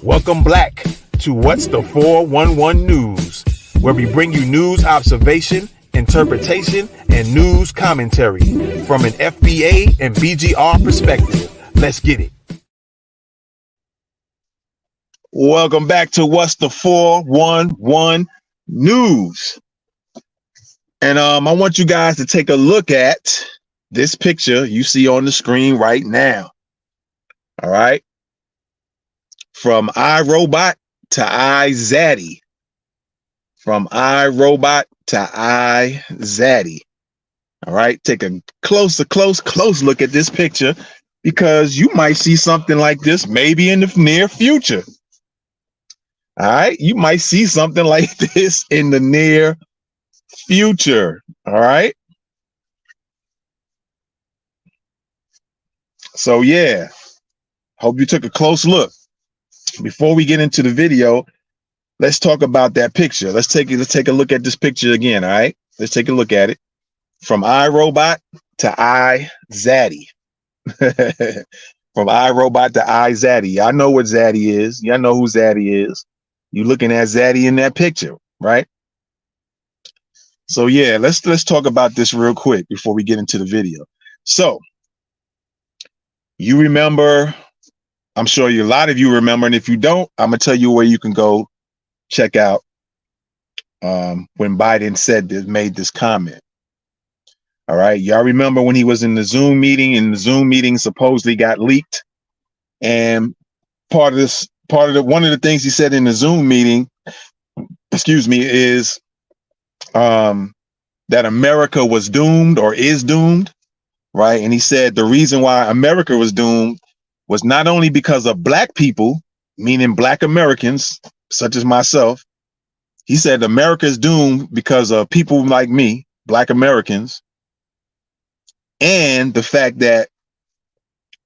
Welcome back to What's the 411 News, where we bring you news observation, interpretation, and news commentary from an FBA and BGR perspective. Let's get it. Welcome back to What's the 411 News. And I want you guys to take a look at this picture you see on the screen right now. All right. From iRobot to i-Zaddy. From iRobot to i-Zaddy. All right. Take a close look at this picture, because you might see something like this maybe in the near future. All right. You might see something like this in the near future. All right. So yeah, hope you took a close look. Before we get into the video, let's talk about that picture. Let's take a look at this picture again. All right, let's take a look at it. From iRobot to i-Zaddy. From iRobot to i-Zaddy. Y'all know what Zaddy is. Y'all know who Zaddy is. You looking at Zaddy in that picture, right? So yeah, let's talk about this real quick before we get into the video. So you remember, I'm sure a lot of you remember, and if you don't, I'm gonna tell you where you can go check out when Biden made this comment. All right, y'all remember when he was in the Zoom meeting, and the Zoom meeting supposedly got leaked, and one of the things he said in the Zoom meeting, is that America was doomed or is doomed, right? And he said the reason why America was doomed was not only because of black people, meaning black Americans, such as myself. He said America is doomed because of people like me, black Americans, and the fact that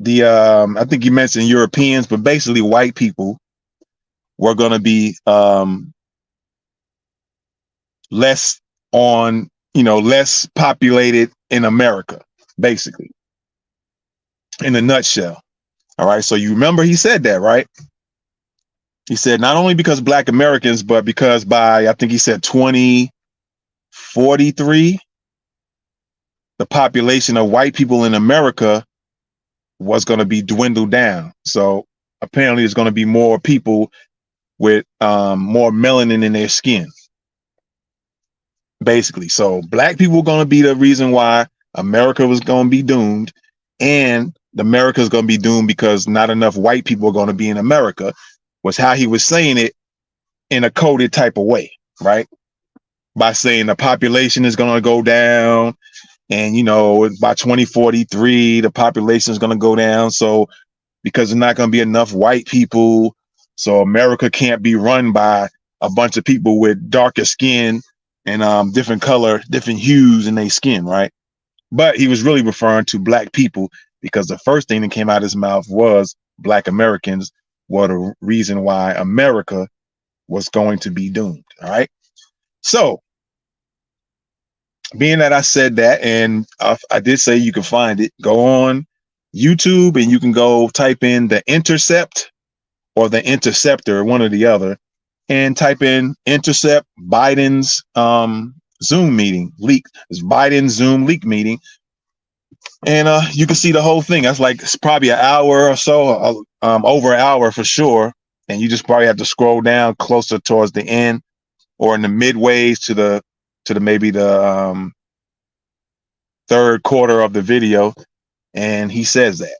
I think you mentioned Europeans, but basically white people were going to be less populated in America, basically, in a nutshell. All right, so you remember he said that, right? He said not only because black Americans, but because by, I think he said 2043, the population of white people in America was going to be dwindled down. So apparently there's going to be more people with more melanin in their skin, basically. So black people were going to be the reason why America was going to be doomed, and America is going to be doomed because not enough white people are going to be in America, was how he was saying it in a coded type of way, right? By saying the population is going to go down, and by 2043 the population is going to go down, so because there's not going to be enough white people, so America can't be run by a bunch of people with darker skin and different hues in their skin, right? But he was really referring to black people, because the first thing that came out of his mouth was black Americans were the reason why America was going to be doomed. All right. So being that I said that, and I did say you can find it, go on YouTube and you can go type in The Intercept or The Interceptor, one or the other, and type in Intercept Biden's Zoom meeting leak. It's Biden's Zoom leak meeting. And you can see the whole thing. That's like, it's probably an hour or so, over an hour for sure. And you just probably have to scroll down closer towards the end or in the midways to the maybe the third quarter of the video. And he says that.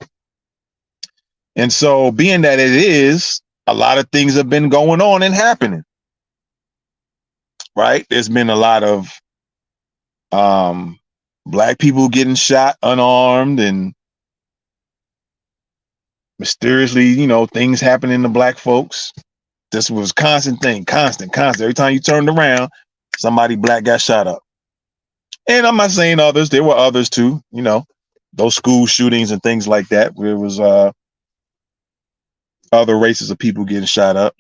And so being that it is, a lot of things have been going on and happening, right? There's been a lot of black people getting shot unarmed, and mysteriously, things happening to black folks. This was constant thing, constant. Every time you turned around, somebody black got shot up. And I'm not saying others, there were others too, those school shootings and things like that, where it was other races of people getting shot up.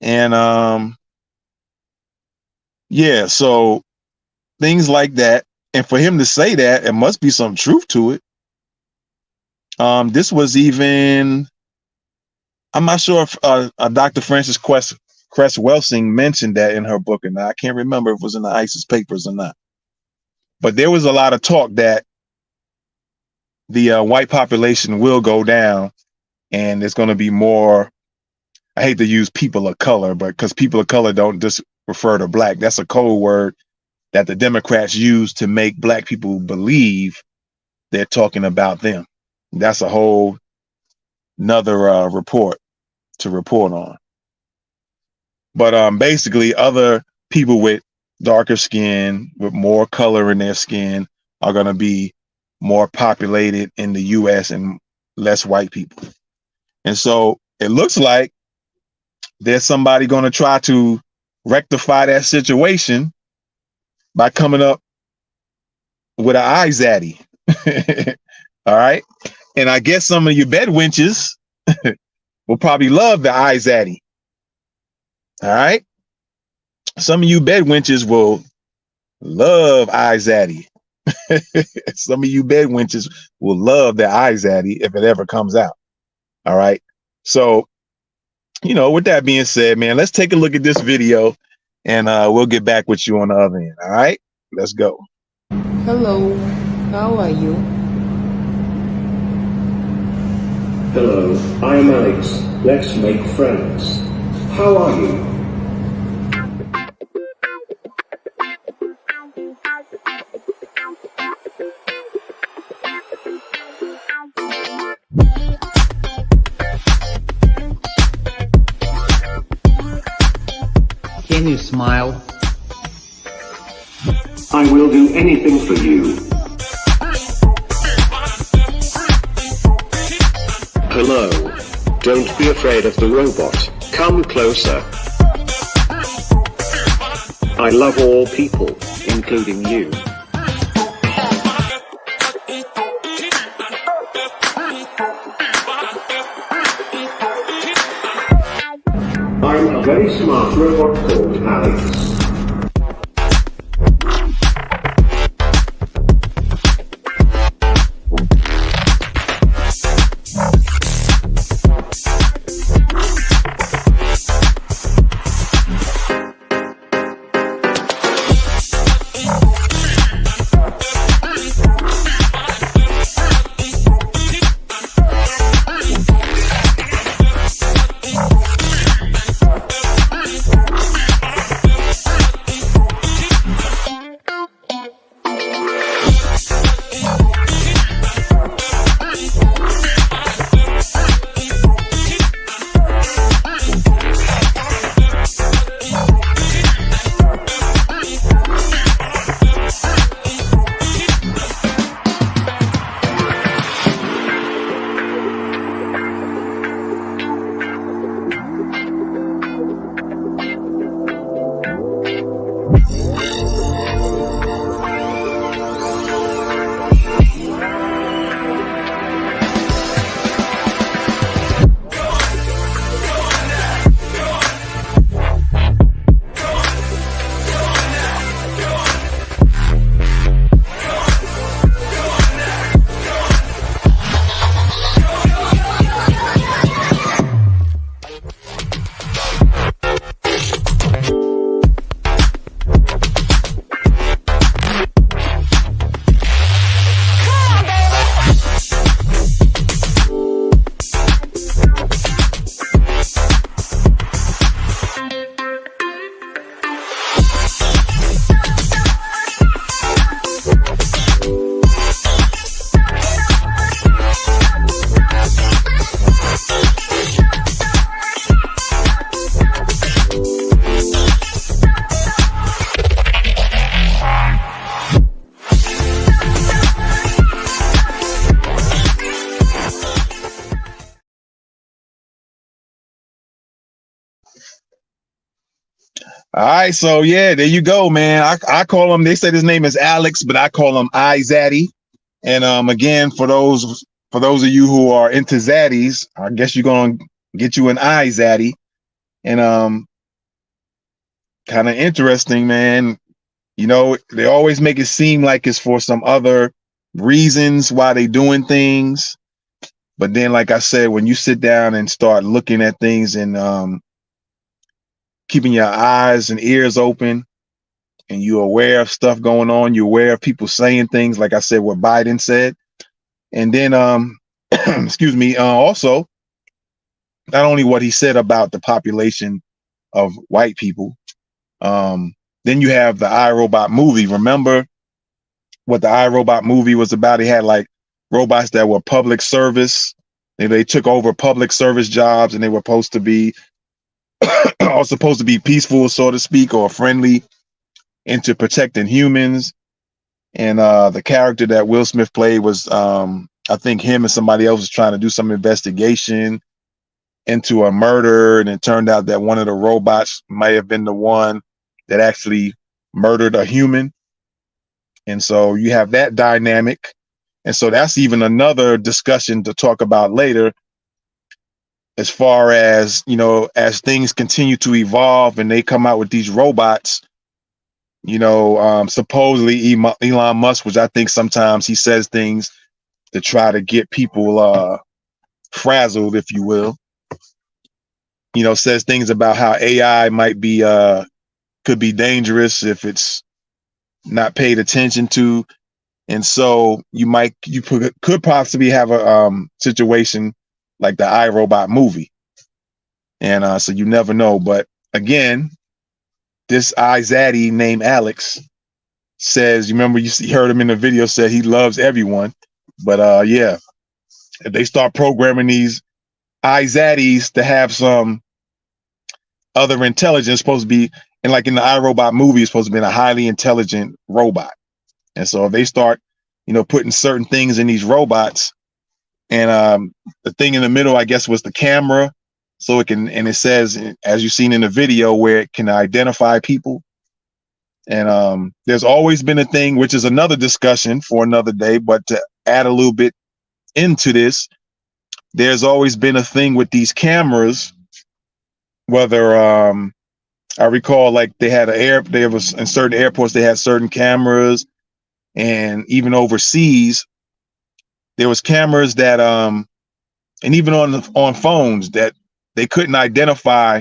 And yeah, so things like that. And for him to say that, it must be some truth to it. This was even I'm not sure if Dr. Frances Cress Welsing mentioned that in her book or not. I can't remember if it was in the ISIS papers or not. But there was a lot of talk that the white population will go down, and there's going to be more. I hate to use people of color, but because people of color don't just refer to black, that's a code word that the Democrats use to make black people believe they're talking about them. That's a whole another report to report on. But basically, other people with darker skin, with more color in their skin, are going to be more populated in the U.S. and less white people. And so it looks like there's somebody going to try to rectify that situation by coming up with an i-Zaddy. All right. And I guess some of you bed winches will probably love the i-Zaddy. All right. Some of you bed winches will love i-Zaddy. Some of you bed winches will love the i-Zaddy if it ever comes out. All right. So, you know, with that being said, man, let's take a look at this video and we'll get back with you on the other end. All right. Let's go. Hello. How are you? Hello, I am Alex. Let's make friends. How are you? Can you smile? I will do anything for you. Hello. Don't be afraid of the robot. Come closer. I love all people, including you. I'm a very smart robot called Alex. All right, so yeah, there you go, man. I call him. They said his name is Alex, but I call him i-Zaddy. And again, for those of you who are into Zaddies, I guess you're gonna get you an i-Zaddy. And kind of interesting, man. You know, they always make it seem like it's for some other reasons why they doing things. But then, like I said, when you sit down and start looking at things and keeping your eyes and ears open, and you're aware of stuff going on, you're aware of people saying things, like I said, what Biden said. And then, excuse me, also, not only what he said about the population of white people, then you have the iRobot movie. Remember what the iRobot movie was about? He had like robots that were public service. They took over public service jobs, and they were supposed to be all supposed to be peaceful, so to speak, or friendly into protecting humans. And the character that Will Smith played was, I think him and somebody else was trying to do some investigation into a murder, and it turned out that one of the robots might have been the one that actually murdered a human. And so you have that dynamic. And so that's even another discussion to talk about later, as far as, you know, as things continue to evolve and they come out with these robots, you know, supposedly Elon Musk, which I think sometimes he says things to try to get people frazzled, if you will, you know, says things about how AI might be could be dangerous if it's not paid attention to. And so you could possibly have a situation like the iRobot movie. And so you never know. But again, this i-Zaddy named Alex says, you remember you heard him in the video, said he loves everyone. But yeah, if they start programming these i-Zaddys to have some other intelligence, supposed to be, and like in the iRobot movie, it's supposed to be a highly intelligent robot. And so if they start, you know, putting certain things in these robots, and the thing in the middle, I guess, was the camera. So it can, and it says, as you've seen in the video, where it can identify people. And there's always been a thing, which is another discussion for another day, but to add a little bit into this, there's always been a thing with these cameras, whether I recall, like they had there was in certain airports, they had certain cameras, and even overseas, there was cameras that and even on phones, that they couldn't identify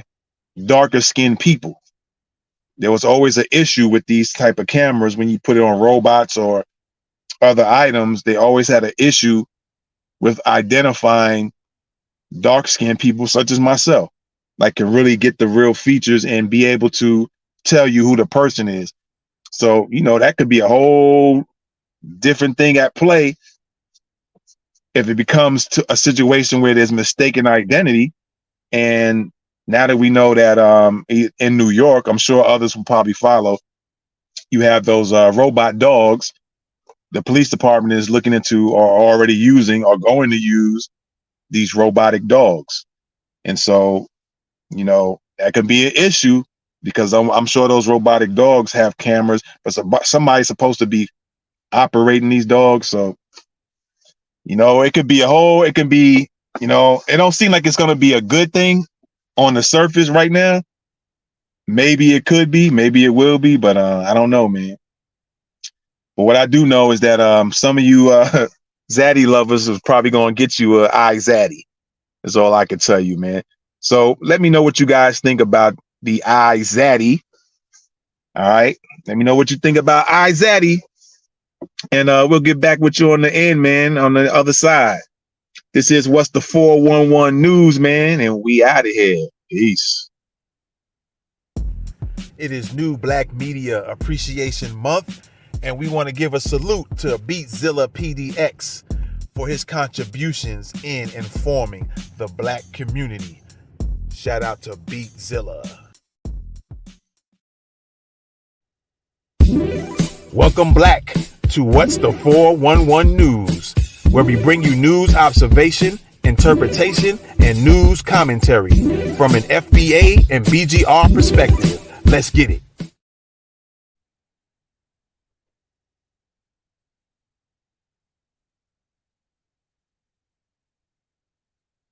darker skinned people. There was always an issue with these type of cameras when you put it on robots or other items. They always had an issue with identifying dark skinned people such as myself, like can really get the real features and be able to tell you who the person is. So, you know, that could be a whole different thing at play if it becomes to a situation where there's mistaken identity. And now that we know that in New York, I'm sure others will probably follow, you have those robot dogs. The police department is looking into, or already using, or going to use these robotic dogs. And so, you know, that could be an issue, because I'm sure those robotic dogs have cameras, but somebody's supposed to be operating these dogs. So, you know, it could be it can be, you know, it don't seem like it's going to be a good thing on the surface right now. Maybe it could be, maybe it will be, but I don't know, man. But what I do know is that some of you Zaddy lovers is probably going to get you a i-Zaddy. That's all I can tell you, man. So let me know what you guys think about the i-Zaddy. All right. Let me know what you think about i-Zaddy. And we'll get back with you on the end, man, on the other side. This is What's the 411 News, man, and we out of here. Peace. It is New Black Media Appreciation Month, and we want to give a salute to Beatzilla PDX for his contributions in informing the black community. Shout out to Beatzilla. Welcome back to What's the 411 News, where we bring you news observation, interpretation, and news commentary from an FBA and BGR perspective. Let's get it.